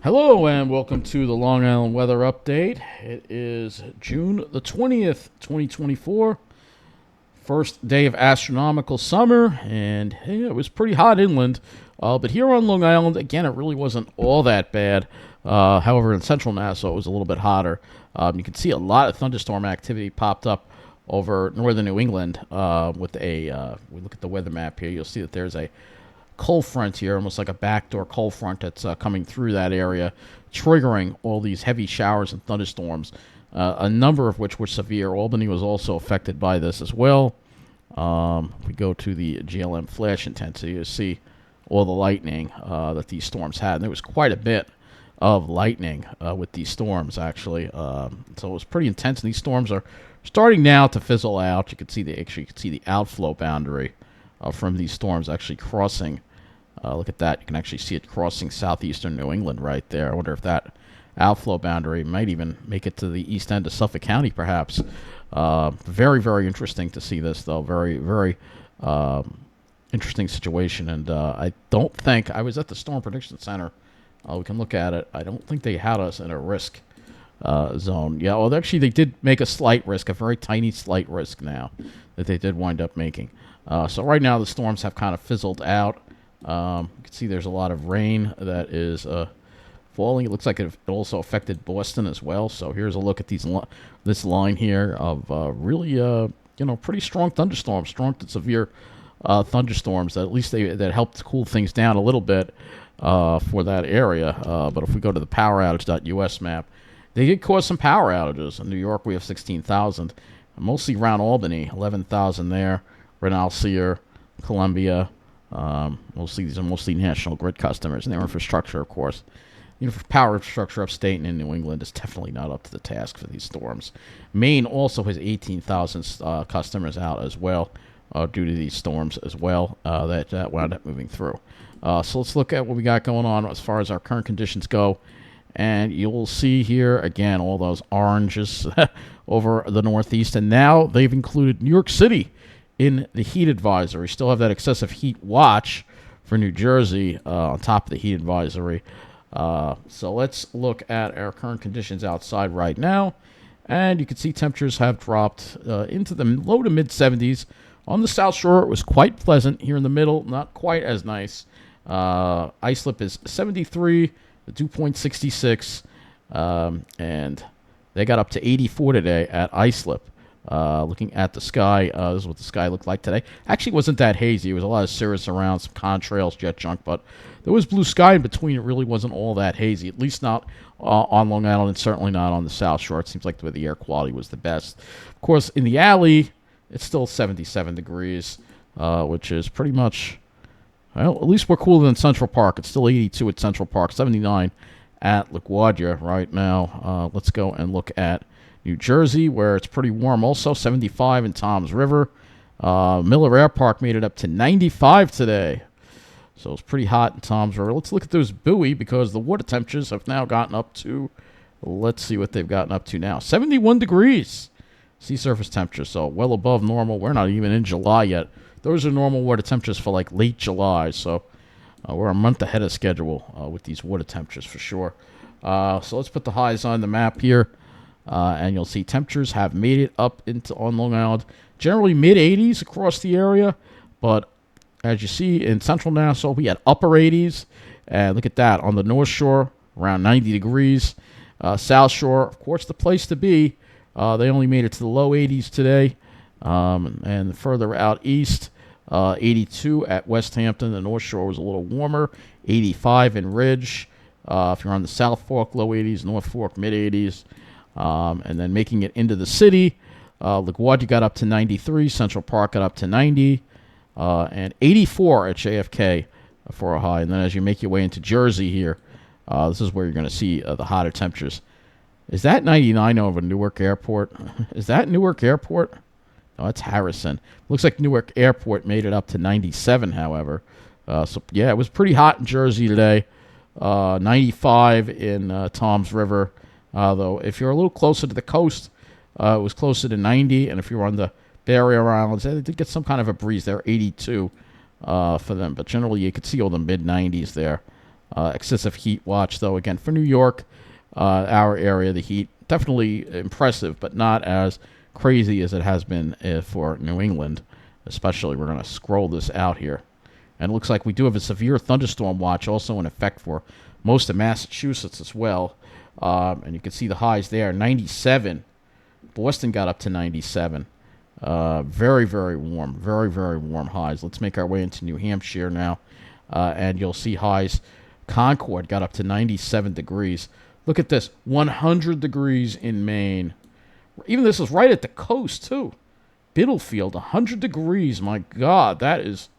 Hello and welcome to the Long Island Weather Update. It is June the 20th, 2024. First day of astronomical summer, and hey, it was pretty hot inland. But here on Long Island, again, it really wasn't all that bad. However, in central Nassau, it was a little bit hotter. You can see a lot of thunderstorm activity popped up over northern New England we look at the weather map here, you'll see that there's a cold front here, almost like a backdoor cold front that's coming through that area, triggering all these heavy showers and thunderstorms, a number of which were severe. Albany was also affected by this as well. If we go to the GLM flash intensity, you see all the lightning that these storms had. And there was quite a bit of lightning with these storms, actually. So it was pretty intense. And these storms are starting now to fizzle out. You can see the outflow boundary from these storms actually crossing. Look at that. You can actually see it crossing southeastern New England right there. I wonder if that outflow boundary might even make it to the east end of Suffolk County, perhaps. Very, very interesting to see this, though. Very, very interesting situation. And I don't think I was at the Storm Prediction Center. We can look at it. I don't think they had us in a risk zone. Yeah, well, actually, they did make a slight risk, a very tiny slight risk now that they did wind up making. So right now, the storms have kind of fizzled out. You can see there's a lot of rain that is falling. It looks like it also affected Boston as well. So here's a look at this line here of really, pretty strong thunderstorms, strong to severe thunderstorms. That at least that helped cool things down a little bit for that area. But if we go to the poweroutage.us map, they did cause some power outages. In New York, we have 16,000, mostly around Albany, 11,000 there. Renalcier, Columbia. These are mostly National Grid customers, and their infrastructure, of course. Power infrastructure upstate and in New England is definitely not up to the task for these storms. Maine also has 18,000 customers out as well due to these storms as well that wound up moving through. So let's look at what we got going on as far as our current conditions go. And you'll see here, again, all those oranges over the Northeast. And now they've included New York City in the heat advisory. Still have that excessive heat watch for New Jersey on top of the heat advisory. So let's look at our current conditions outside right now. And you can see temperatures have dropped into the low to mid 70s. On the South Shore, it was quite pleasant. Here in the middle, not quite as nice. Islip is 73, the dew point 66. And they got up to 84 today at Islip. Looking at the sky, this is what the sky looked like today. Actually, wasn't that hazy. It was a lot of cirrus around, some contrails, jet junk, but there was blue sky in between. It really wasn't all that hazy, at least not on Long Island and certainly not on the South Shore. It seems like the air quality was the best. Of course, in the alley, it's still 77 degrees, which is pretty much, well, at least we're cooler than Central Park. It's still 82 at Central Park, 79 at LaGuardia right now. Let's go and look at New Jersey, where it's pretty warm also, 75 in Toms River. Miller Air Park made it up to 95 today. So it's pretty hot in Toms River. Let's look at those buoy, because the water temperatures have now gotten up to, let's see what they've gotten up to now. 71 degrees sea surface temperature, so well above normal. We're not even in July yet. Those are normal water temperatures for like late July, so we're a month ahead of schedule with these water temperatures for sure. So let's put the highs on the map here. And you'll see temperatures have made it up on Long Island, generally mid-80s across the area. But as you see in central Nassau, we had upper 80s. And look at that. On the North Shore, around 90 degrees. South Shore, of course, the place to be. They only made it to the low 80s today. And further out east, 82 at West Hampton. The North Shore was a little warmer, 85 in Ridge. If you're on the South Fork, low 80s. North Fork, mid-80s. And then making it into the city, LaGuardia got up to 93, Central Park got up to 90, and 84 at JFK for a high. And then as you make your way into Jersey here, this is where you're going to see the hotter temperatures. Is that 99 over Newark Airport? Is that Newark Airport? No, that's Harrison. Looks like Newark Airport made it up to 97, however. So, yeah, it was pretty hot in Jersey today. 95 in Toms River. Though, if you're a little closer to the coast, it was closer to 90. And if you're on the Barrier Islands, they did get some kind of a breeze there, 82 for them. But generally, you could see all the mid-90s there Excessive heat watch, though, again, for New York, our area, the heat, definitely impressive, but not as crazy as it has been for New England, especially. We're going to scroll this out here. And it looks like we do have a severe thunderstorm watch also in effect for most of Massachusetts as well. And you can see the highs there, 97. Boston got up to 97. Very, very warm. Very, very warm highs. Let's make our way into New Hampshire now. And you'll see highs. Concord got up to 97 degrees. Look at this. 100 degrees in Maine. Even this is right at the coast, too. Biddlefield, 100 degrees. My God, that is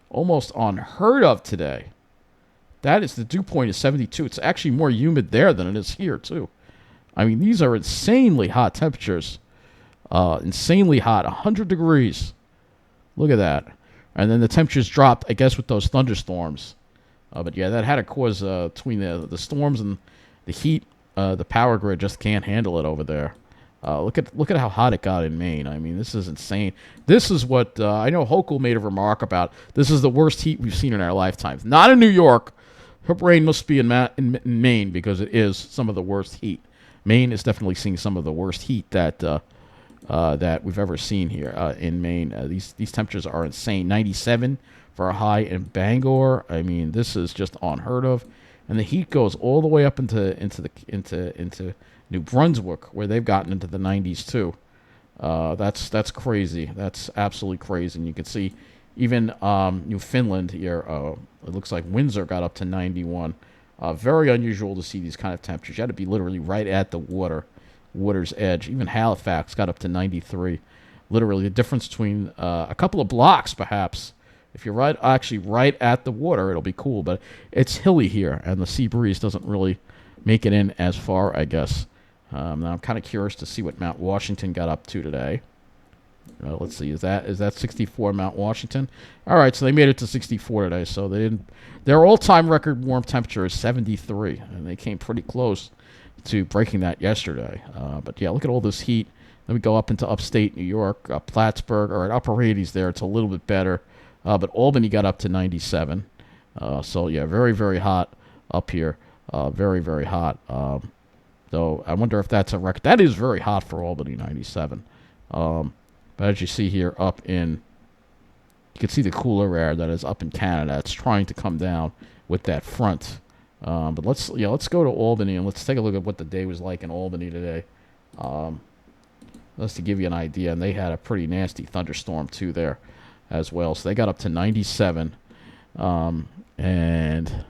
almost unheard of today. That is, the dew point is 72. It's actually more humid there than it is here, too. I mean, these are insanely hot temperatures. Insanely hot, 100 degrees. Look at that. And then the temperatures dropped, I guess, with those thunderstorms. But yeah, that had to cause, between the storms and the heat, the power grid just can't handle it over there. Look at how hot it got in Maine. I mean, this is insane. This is what I know Hochul made a remark about. This is the worst heat we've seen in our lifetimes. Not in New York. Her brain must be in Maine because it is some of the worst heat. Maine is definitely seeing some of the worst heat that we've ever seen here in Maine. These temperatures are insane. 97 for a high in Bangor. I mean, this is just unheard of. And the heat goes all the way up into New Brunswick, where they've gotten into the 90s too. That's crazy. That's absolutely crazy. And you can see even Newfoundland here. It looks like Windsor got up to 91. Very unusual to see these kind of temperatures. You had to be literally right at the water's edge. Even Halifax got up to 93. Literally, the difference between a couple of blocks, perhaps. If you're actually right at the water, it'll be cool. But it's hilly here, and the sea breeze doesn't really make it in as far, I guess. Now I'm kind of curious to see what Mount Washington got up to today. Let's see, is that 64 Mount Washington? All right, so they made it to 64 today. So they didn't. Their all-time record warm temperature is 73, and they came pretty close to breaking that yesterday. But yeah, look at all this heat. Then we go up into upstate New York, Plattsburgh, or at Upper 80s there. It's a little bit better. But Albany got up to 97. So, yeah, very, very hot up here. Very, very hot. Though I wonder if that's a record. That is very hot for Albany, 97. But as you see here you can see the cooler air that is up in Canada. It's trying to come down with that front. But let's go to Albany and let's take a look at what the day was like in Albany today. Just to give you an idea, and they had a pretty nasty thunderstorm too there as well. So they got up to 97. And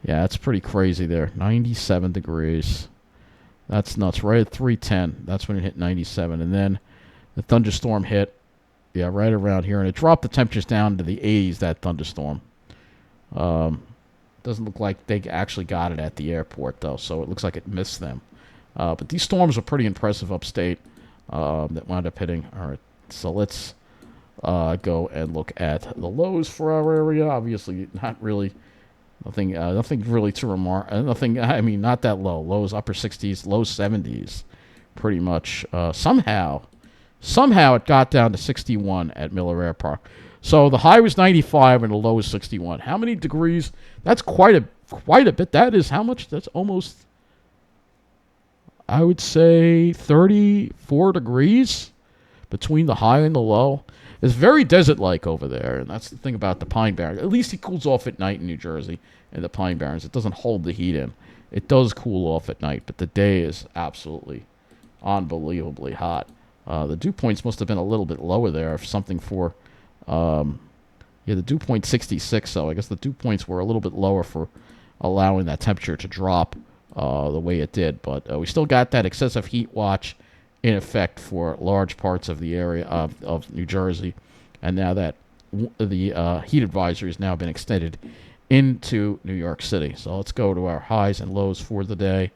yeah, it's pretty crazy there. 97 degrees. That's nuts. Right at 3:10. That's when it hit 97. And then the thunderstorm hit, yeah, right around here. And it dropped the temperatures down to the 80s, that thunderstorm. Doesn't look like they actually got it at the airport, though. So it looks like it missed them. But these storms are pretty impressive upstate that wound up hitting. All right, so let's go and look at the lows for our area. Obviously, not really nothing really to remark. Nothing. I mean, not that low. Lows upper 60s, low 70s, pretty much. Somehow it got down to 61 at Miller Air Park. So the high was 95 and the low was 61. How many degrees? That's quite a bit. That is how much? That's almost, I would say, 34 degrees between the high and the low. It's very desert-like over there, and that's the thing about the Pine Barrens. At least it cools off at night in New Jersey in the Pine Barrens. It doesn't hold the heat in. It does cool off at night, but the day is absolutely unbelievably hot. The dew points must have been a little bit lower there, if something for, the dew point 66, so I guess the dew points were a little bit lower for allowing that temperature to drop the way it did. But we still got that excessive heat watch in effect for large parts of the area of New Jersey. And now that the heat advisory has now been extended into New York City. So let's go to our highs and lows for the day.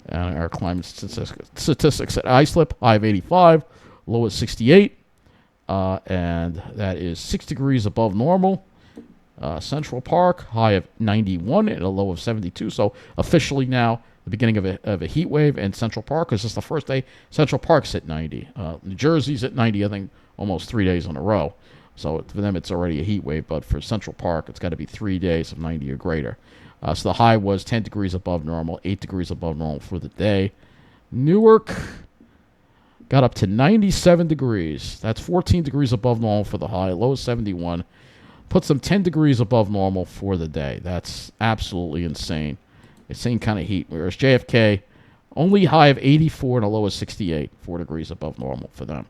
And our climate statistics at islip, high of 85, low of 68. And that is 6 degrees above normal. Central Park, high of 91 and a low of 72. So officially now the beginning of a heat wave in Central Park, because it's the first day Central Park's at 90. New Jersey's at 90, I think, almost 3 days in a row. So for them, it's already a heat wave. But for Central Park, it's got to be 3 days of 90 or greater. So the high was 10 degrees above normal, 8 degrees above normal for the day. Newark got up to 97 degrees. That's 14 degrees above normal for the high. Low is 71. Puts them 10 degrees above normal for the day. That's absolutely insane. Insane kind of heat. Whereas JFK, only high of 84 and a low of 68. 4 degrees above normal for them.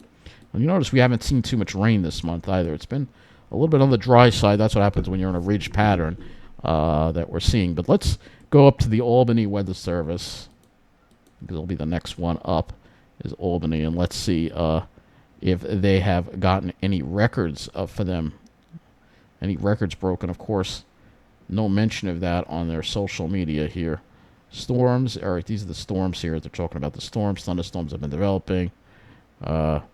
And you notice we haven't seen too much rain this month either. It's been a little bit on the dry side. That's what happens when you're in a ridge pattern that we're seeing. But let's go up to the Albany Weather Service, because it'll be the next one up is Albany. And let's see if they have gotten any records for them. Any records broken. Of course, no mention of that on their social media here. Storms. All right, these are the storms here. They're talking about the storms. Thunderstorms have been developing. But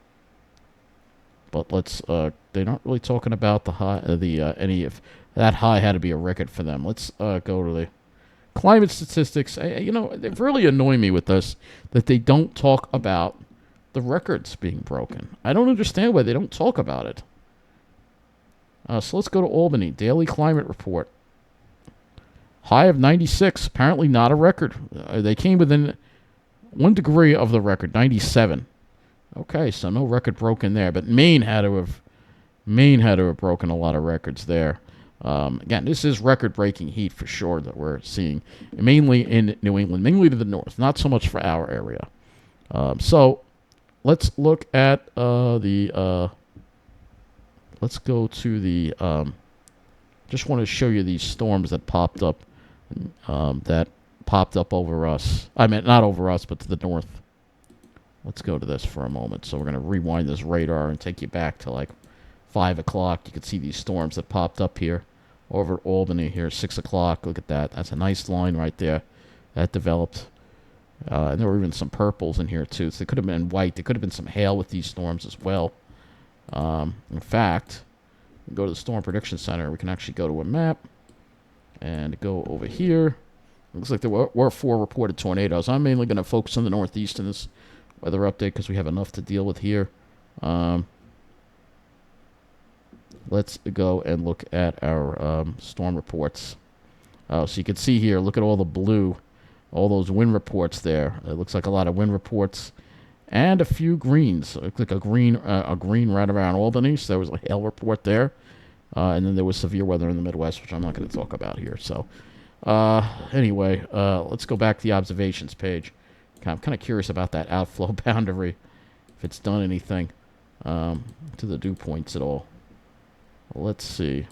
let's. They're not really talking about the high. Any if that high had to be a record for them. Let's go to the climate statistics. They really annoy me with this, that they don't talk about the records being broken. I don't understand why they don't talk about it. So let's go to Albany. Daily climate report. High of 96. Apparently not a record. They came within 1 degree of the record, 97. Okay, so no record broken there. But Maine had to have broken a lot of records there. Again, this is record-breaking heat for sure that we're seeing, mainly in New England, mainly to the north, not so much for our area. So let's look at let's go to the, just want to show you these storms that popped up over us. I mean, not over us, but to the north. Let's go to this for a moment. So we're going to rewind this radar and take you back to like 5 o'clock. You can see these storms that popped up here over at Albany here, 6 o'clock. Look at that. That's a nice line right there that developed. And there were even some purples in here too. So they could have been white. There could have been some hail with these storms as well. In fact, we go to the Storm Prediction Center. We can actually go to a map and go over here. Looks like there were 4 reported tornadoes. I'm mainly going to focus on the northeast in this weather update because we have enough to deal with here. Let's go and look at our storm reports. So you can see here, look at all the blue, all those wind reports there. It looks like a lot of wind reports. And a few greens. It looked like a green right around Albany. So there was a hail report there. And then there was severe weather in the Midwest, which I'm not going to talk about here. So anyway, let's go back to the observations page. I'm kind of curious about that outflow boundary, if it's done anything to the dew points at all. Let's see.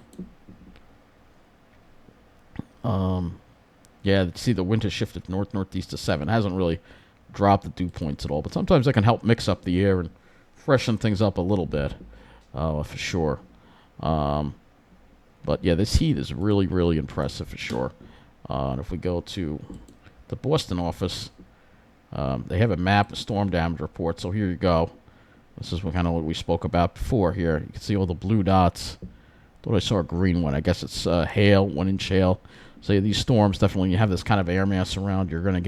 Yeah, see the wind has shifted north-northeast to 7. It hasn't really drop the dew points at all, but sometimes that can help mix up the air and freshen things up a little bit, for sure. But yeah, this heat is really, really impressive for sure. And if we go to the Boston office, they have a map of storm damage report. So here you go. This is kind of what we spoke about before here. You can see all the blue dots. Thought I saw a green one. I guess it's hail, 1-inch hail. So yeah, these storms, definitely, you have this kind of air mass around, you're going to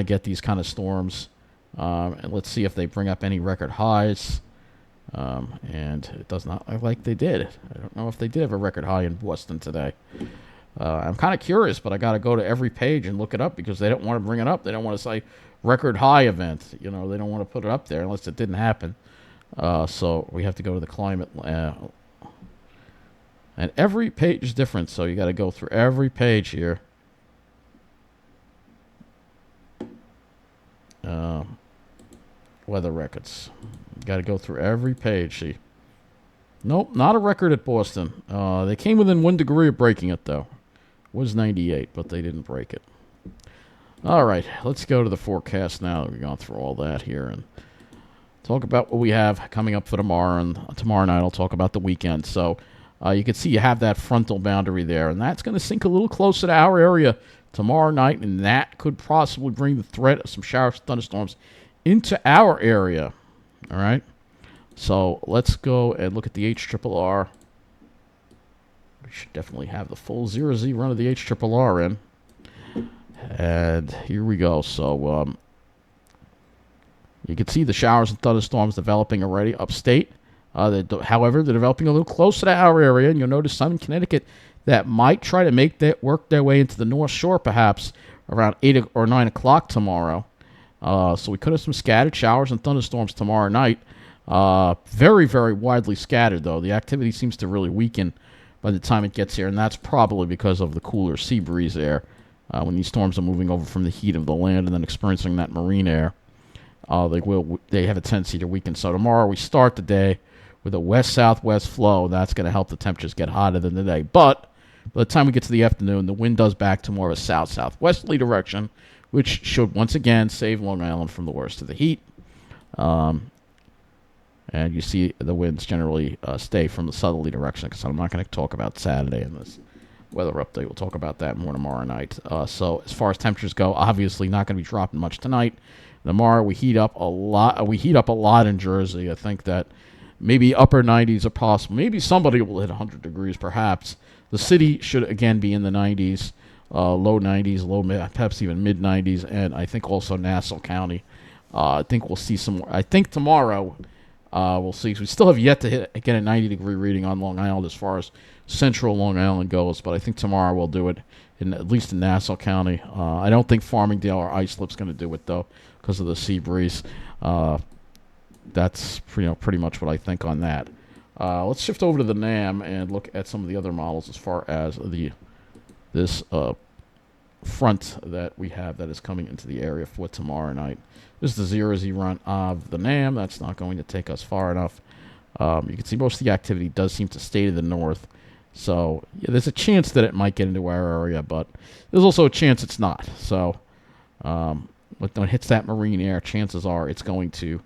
get these kind of storms. And let's see if they bring up any record highs. And it does not look like they did. I don't know if they did have a record high in Boston today. I'm kind of curious, but I got to go to every page and look it up because they don't want to bring it up. They don't want to say record high event. They don't want to put it up there unless it didn't happen. So we have to go to the climate. And every page is different, so you got to go through every page here. Weather records. Got to go through every page. See. Nope, not a record at Boston. They came within 1 degree of breaking it, though. It was 98, but they didn't break it. All right, let's go to the forecast now that we've gone through all that here and talk about what we have coming up for tomorrow. And tomorrow night I'll talk about the weekend. So you can see you have that frontal boundary there, and that's going to sink a little closer to our area tomorrow night, and that could possibly bring the threat of some showers, thunderstorms into our area. All right, so let's go and look at the HRRR. We should definitely have the full 0Z run of the HRRR in. And here we go. So you can see the showers and thunderstorms developing already upstate. However, they're developing a little closer to our area, and you'll notice some in Connecticut that might try to work their way into the North Shore, perhaps around 8 or 9 o'clock tomorrow. So we could have some scattered showers and thunderstorms tomorrow night. Very, very widely scattered, though. The activity seems to really weaken by the time it gets here, and that's probably because of the cooler sea breeze there. When these storms are moving over from the heat of the land and then experiencing that marine air, they have a tendency to weaken. So tomorrow we start the day with a west-southwest flow. That's going to help the temperatures get hotter than today. But by the time we get to the afternoon, the wind does back to more of a south-southwesterly direction, which should once again save Long Island from the worst of the heat. And you see the winds generally stay from the southerly direction, because I'm not going to talk about Saturday in this weather update. We'll talk about that more tomorrow night. So as far as temperatures go, obviously not going to be dropping much tonight. Tomorrow we heat up a lot. We heat up a lot in Jersey. I think that maybe upper 90s are possible. Maybe somebody will hit 100 degrees, perhaps. The city should again be in the 90s, low 90s, perhaps even mid 90s, and I think also Nassau County. I think we'll see some more. I think tomorrow we'll see. We still have yet to get a 90-degree reading on Long Island as far as central Long Island goes, but I think tomorrow we'll do it, at least in Nassau County. I don't think Farmingdale or Islip's going to do it, though, because of the sea breeze. That's pretty much what I think on that. Let's shift over to the NAM and look at some of the other models as far as this front that we have that is coming into the area for tomorrow night. This is the 0Z run of the NAM. That's not going to take us far enough. You can see most of the activity does seem to stay to the north. So yeah, there's a chance that it might get into our area, but there's also a chance it's not. So when it hits that marine air, chances are it's going to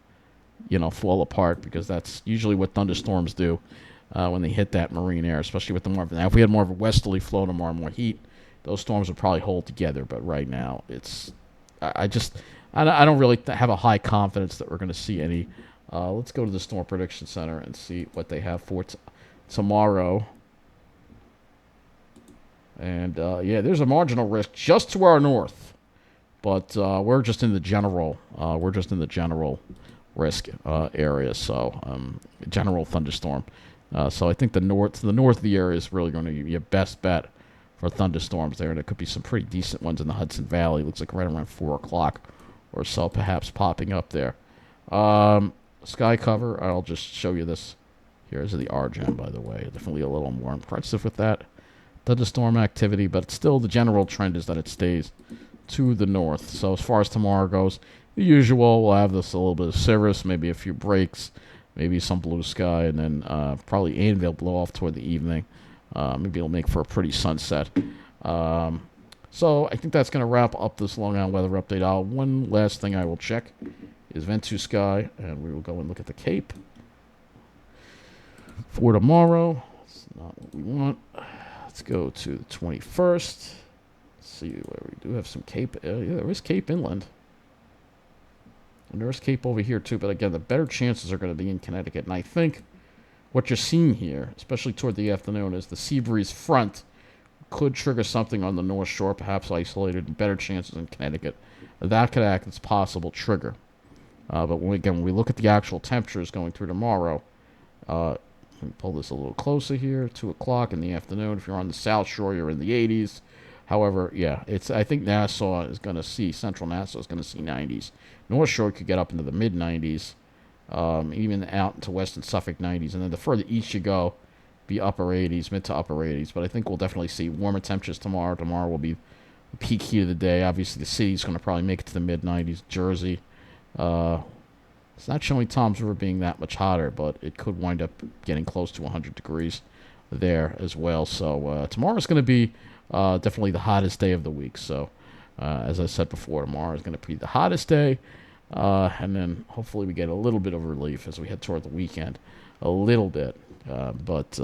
fall apart, because that's usually what thunderstorms do when they hit that marine air, especially with the more. Now, if we had more of a westerly flow tomorrow, more heat, those storms would probably hold together. But right now, I don't really have a high confidence that we're going to see any. Let's go to the Storm Prediction Center and see what they have for tomorrow. And there's a marginal risk just to our north, but we're just in the general. Risk area, so general thunderstorm. So I think the north of the area is really going to be your best bet for thunderstorms there, and there could be some pretty decent ones in the Hudson Valley. Looks like right around 4 o'clock or so, perhaps popping up there. Sky cover, I'll just show you this. Here's the RGEM, by the way. Definitely a little more impressive with that thunderstorm activity, but still the general trend is that it stays to the north. So as far as tomorrow goes, the usual, we'll have this a little bit of cirrus, maybe a few breaks, maybe some blue sky, and then probably Anvil blow off toward the evening. Maybe it'll make for a pretty sunset. So I think that's going to wrap up this Long Island weather update. One last thing I will check is Ventu Sky, and we will go and look at the Cape for tomorrow. That's not what we want. Let's go to the 21st. Let's see where we do have some Cape. Yeah, there is Cape inland. And there's Cape over here, too. But again, the better chances are going to be in Connecticut. And I think what you're seeing here, especially toward the afternoon, is the sea breeze front could trigger something on the North Shore, perhaps isolated, and better chances in Connecticut. That could act as a possible trigger. But when we look at the actual temperatures going through tomorrow, let me pull this a little closer here, 2 o'clock in the afternoon. If you're on the South Shore, you're in the 80s. However, yeah, I think Nassau is going to see, central Nassau is going to see 90s. North Shore could get up into the mid-90s, even out into western Suffolk 90s. And then the further east you go, be upper 80s, mid to upper 80s. But I think we'll definitely see warmer temperatures tomorrow. Tomorrow will be the peak heat of the day. Obviously, the city's going to probably make it to the mid-90s. Jersey, it's not showing Tom's River being that much hotter, but it could wind up getting close to 100 degrees there as well. So tomorrow's going to be definitely the hottest day of the week. So as I said before, tomorrow is going to be the hottest day. And then hopefully we get a little bit of relief as we head toward the weekend. A little bit. But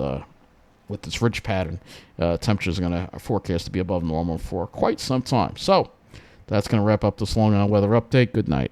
with this ridge pattern, temperatures are going to forecast to be above normal for quite some time. So that's going to wrap up this Long Island weather update. Good night.